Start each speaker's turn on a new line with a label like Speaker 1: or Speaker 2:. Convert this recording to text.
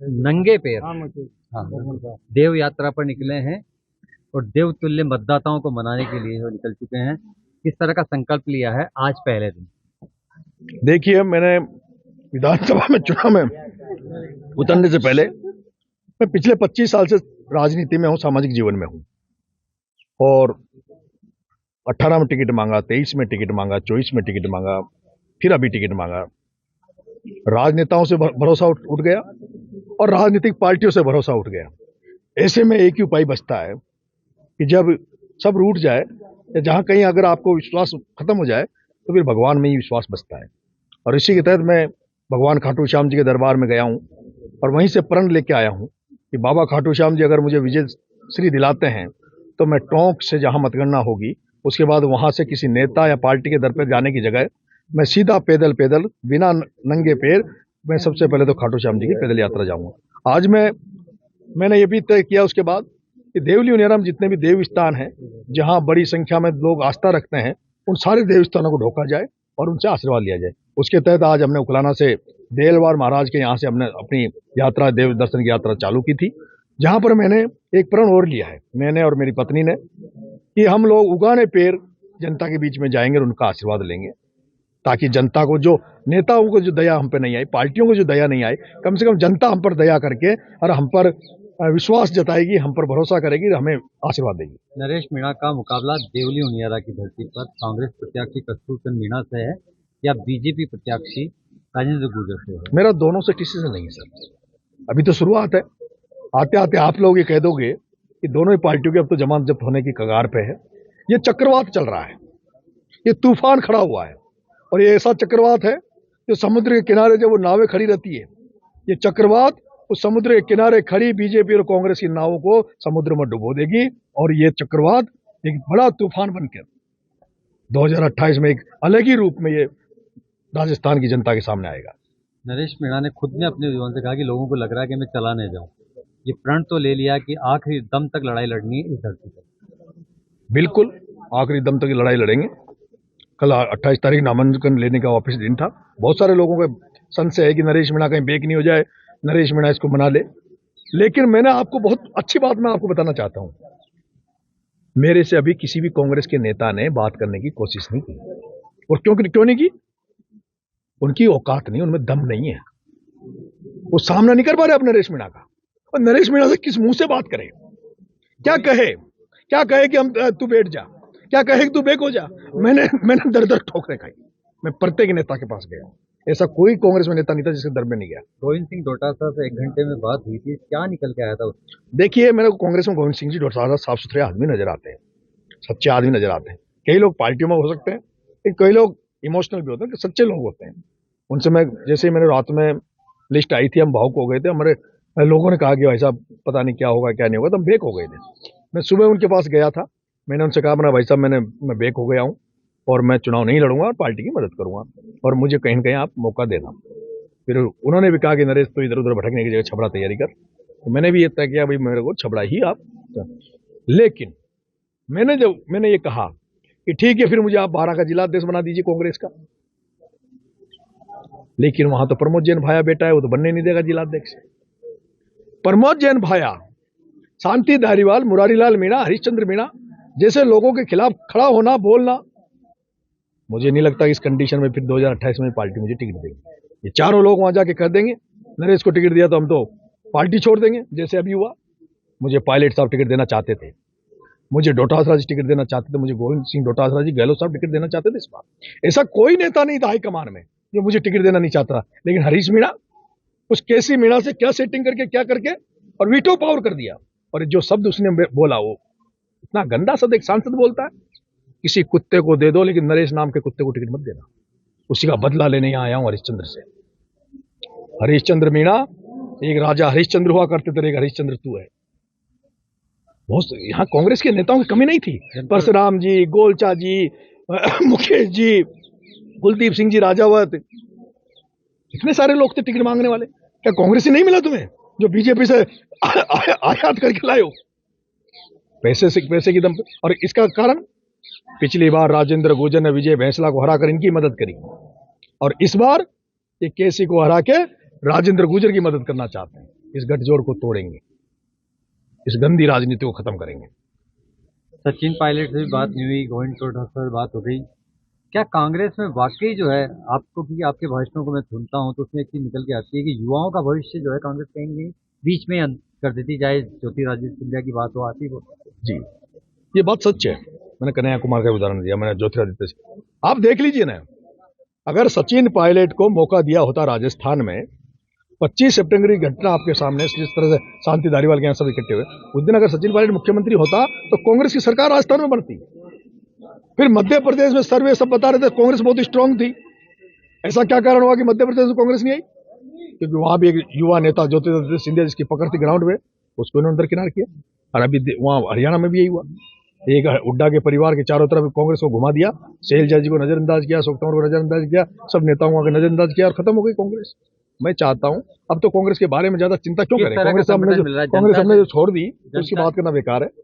Speaker 1: नंगे पैर हाँ देव यात्रा पर निकले हैं और देवतुल्य मतदाताओं को मनाने के लिए वो निकल चुके हैं। किस तरह का संकल्प लिया है आज पहले दिन?
Speaker 2: देखिए, मैंने विधानसभा में चुनाव में उतरने से पहले मैं पिछले 25 साल से राजनीति में हूं, सामाजिक जीवन में हूं और 18 में टिकट मांगा, 23 में टिकट मांगा, 24 में टिकट मांगा, फिर अभी टिकट मांगा। राजनेताओं से भरोसा उठ गया और राजनीतिक पार्टियों से भरोसा उठ गया। ऐसे में एक ही उपाय बचता है कि जब सब रूठ जाए या जहां कहीं अगर आपको विश्वास खत्म हो जाए तो फिर भगवान में ही विश्वास बचता है। और इसी के तहत मैं भगवान खाटू श्याम जी के दरबार में गया हूं और वहीं से प्रण लेके आया हूं कि बाबा खाटू श्याम जी अगर मुझे विजय श्री दिलाते हैं तो मैं टोंक से जहां मतगणना होगी उसके बाद वहां से किसी नेता या पार्टी के दर पर जाने की जगह मैं सीधा पैदल बिना नंगे पैर मैं सबसे पहले तो खाटू श्याम जी की पैदल यात्रा जाऊंगा। आज मैंने ये भी तय किया उसके बाद कि देवली उनियारा में जितने भी देव स्थान हैं जहां बड़ी संख्या में लोग आस्था रखते हैं उन सारे देव स्थानों को ढोका जाए और उनसे आशीर्वाद लिया जाए। उसके तहत आज हमने उकलाना से देलवार महाराज के यहाँ से हमने अपनी यात्रा, देव दर्शन की यात्रा चालू की थी, जहां पर मैंने एक प्रण और लिया है, मैंने और मेरी पत्नी ने, कि हम लोग उगाने पैर जनता के बीच में जाएंगे और उनका आशीर्वाद लेंगे ताकि जनता को, जो नेताओं को जो दया हम पे नहीं आई, पार्टियों को जो दया नहीं आई, कम से कम जनता हम पर दया करके और हम पर विश्वास जताएगी, हम पर भरोसा करेगी, हमें आशीर्वाद देगी।
Speaker 1: नरेश मीणा का मुकाबला देवली उनियारा की धरती पर कांग्रेस प्रत्याशी कस्तूरचंद मीणा से है या बीजेपी प्रत्याशी राजेंद्र गुर्जर से है?
Speaker 2: मेरा दोनों से किसी से नहीं सर, अभी तो शुरुआत है। आते आते आप लोग ये कह दोगे कि दोनों ही पार्टियों की अब तो जमानत जब्त होने की कगार पे है। ये चक्रवात चल रहा है, ये तूफान खड़ा हुआ है और ये ऐसा चक्रवात है जो समुद्र के किनारे जब वो नावें खड़ी रहती है, ये चक्रवात उस समुद्र के किनारे खड़ी बीजेपी और कांग्रेस की नावों को समुद्र में डुबो देगी और ये चक्रवात एक बड़ा तूफान बनकर 2028 में एक अलग ही रूप में ये राजस्थान की जनता के सामने आएगा।
Speaker 1: नरेश मीणा ने खुद ने अपने जुबान से कहा कि लोगों को लग रहा है कि मैं चला नहीं जाऊं। ये प्रण तो ले लिया कि आखिरी दम तक लड़ाई लड़नी है इस धरती पर।
Speaker 2: बिल्कुल आखिरी दम तक लड़ाई लड़ेंगे। कल 28 तारीख नामांकन लेने का वापस दिन था। बहुत सारे लोगों का संशय है कि नरेश मीणा कहीं बेक नहीं हो जाए, नरेश मीणा इसको मना ले, लेकिन मैंने आपको बहुत अच्छी बात मैं आपको बताना चाहता हूं, मेरे से अभी किसी भी कांग्रेस के नेता ने बात करने की कोशिश नहीं की। और क्यों नहीं की? उनकी औकात नहीं, उनमें दम नहीं है, वो सामना नहीं कर पा रहे अपने नरेश मीणा का। और नरेश मीणा से किस मुंह से बात करे? क्या कहे कि हम तू बैठ जा, क्या कहे कि तू बेक हो जा? मैंने दर ठोकरे खाई, मैं प्रत्येक नेता के पास गया, ऐसा कोई कांग्रेस में नेता नहीं था जिसके दर में नहीं गया।
Speaker 1: गोविंद सिंह डोटासरा से 1 घंटे में बात हुई थी, क्या निकल के आया था उसमें?
Speaker 2: देखिए, मेरे को कांग्रेस में गोविंद सिंह जी डोटासरा साफ सुथरे आदमी नजर आते हैं, सच्चे आदमी नजर आते हैं। कई लोग पार्टियों में हो सकते हैं, कई लोग इमोशनल भी होते हैं, सच्चे लोग होते हैं। उनसे मैं, जैसे मैंने रात में लिस्ट आई थी, हम भावुक हो गए थे, हमारे लोगों ने कहा कि भाई साहब पता नहीं क्या होगा क्या नहीं होगा, तो हम बेक हो गए थे। मैं सुबह उनके पास गया था, मैंने उनसे कहा भाई साहब मैं बेक हो गया हूँ और मैं चुनाव नहीं लड़ूंगा और पार्टी की मदद करूंगा और मुझे कहीं ना कहीं आप मौका देना। फिर उन्होंने भी कहा कि नरेश तो इधर उधर भटकने की जगह छबड़ा तैयारी कर, तो मैंने भी ये तय किया भाई मेरे को छबड़ा ही आप। लेकिन मैंने ये कहा कि ठीक है, फिर मुझे आप 12 का जिलाध्यक्ष बना दीजिए कांग्रेस का, लेकिन वहां तो प्रमोद जैन भाया बेटा है, वो तो बनने नहीं देगा जिलाध्यक्ष। प्रमोद जैन भाया, शांति धारीवाल, मुरारीलाल मीणा, हरिश्चंद्र मीणा जैसे लोगों के खिलाफ खड़ा होना, बोलना, मुझे नहीं लगता कि इस कंडीशन में फिर 2028 में पार्टी मुझे टिकट देगी। ये चारों लोग वहां जाके कह देंगे नरेश को टिकट दिया तो हम तो पार्टी छोड़ देंगे, जैसे अभी हुआ। मुझे पायलट साहब टिकट देना चाहते थे, मुझे डोटासरा जी टिकट देना चाहते थे, मुझे गोविंद सिंह डोटासरा जी, गहलोत साहब टिकट देना चाहते थे। इस बार ऐसा कोई नेता नहीं था हाईकमान में जो मुझे टिकट देना नहीं चाहता, लेकिन हरीश मीणा, उस केसी मीणा से क्या सेटिंग करके क्या करके और वीटो पावर कर दिया। और जो शब्द उसने बोला, वो इतना गंदा शब्द एक सांसद बोलता है, किसी कुत्ते को दे दो लेकिन नरेश नाम के कुत्ते को टिकट मत देना। उसी का बदला लेने यहां आया हूं हरिश्चंद्र से। हरिश्चंद्र मीणा, एक राजा हरिश्चंद्र हुआ करते थे, एक हरिश्चंद्र तू है। बहुत यहाँ कांग्रेस के नेताओं की कमी नहीं थी, परशुराम जी, गोलचा जी, मुकेश जी, कुलदीप सिंह जी राजावत, इतने सारे लोग थे टिकट मांगने वाले। क्या कांग्रेस से नहीं मिला तुम्हें जो बीजेपी से आयात करके लाए हो पैसे की दम पे? और इसका कारण, पिछली बार राजेंद्र गुर्जर ने विजय भैंसला को हराकर इनकी मदद करी और इस बार ये केसी को हरा के राजेंद्र गुर्जर की मदद करना चाहते हैं। इस गठजोड़ को तोड़ेंगे, इस गंदी राजनीति को खत्म करेंगे।
Speaker 1: सचिन पायलट से भी बात नहीं हुई, गोविंद चौटाला से बात हो गई। क्या कांग्रेस में वाकई जो है, आपको भी आपके भाषणों को मैं सुनता हूं तो उसमें एक चीज निकल के आती है कि युवाओं का भविष्य जो है कांग्रेस कहीं बीच में कर देती, चाहे ज्योतिरादित्य सिंधिया की बात हो, आती हो।
Speaker 2: जी, ये बात सच है। मैंने कन्हैया कुमार का उदाहरण दिया, मैंने ज्योतिरादित्य से, आप देख लीजिए ना, अगर सचिन पायलट को मौका दिया होता राजस्थान में, 25 सितंबर की घटना आपके सामने, जिस तरह से शांति धारीवाल के यहाँ सब इकट्ठे हुए, उस दिन अगर सचिन पायलट मुख्यमंत्री होता तो कांग्रेस की सरकार राजस्थान में बनती। फिर मध्य प्रदेश में सर्वे सब बता रहे थे कांग्रेस बहुत स्ट्रांग थी। ऐसा क्या कारण हुआ कि मध्य प्रदेश में कांग्रेस नहीं आई? क्योंकि वहां भी एक युवा नेता ज्योतिरादित्य सिंधिया जिसकी पकड़ थी ग्राउंड में, उसको इन्होंने दरकिनार किया। और अभी वहां हरियाणा में भी यही हुआ, एक हुड्डा के परिवार के चारों तरफ कांग्रेस को घुमा दिया, शैलजा जी को नजरअंदाज किया, अशोक तंवर को नजरअंदाज किया, सब नेताओं को नजरअंदाज किया और खत्म हो गई कांग्रेस। मैं चाहता हूं अब तो कांग्रेस के बारे में ज्यादा चिंता क्यों करें, कांग्रेस हमने जो छोड़ दी तो उसकी बात करना बेकार है।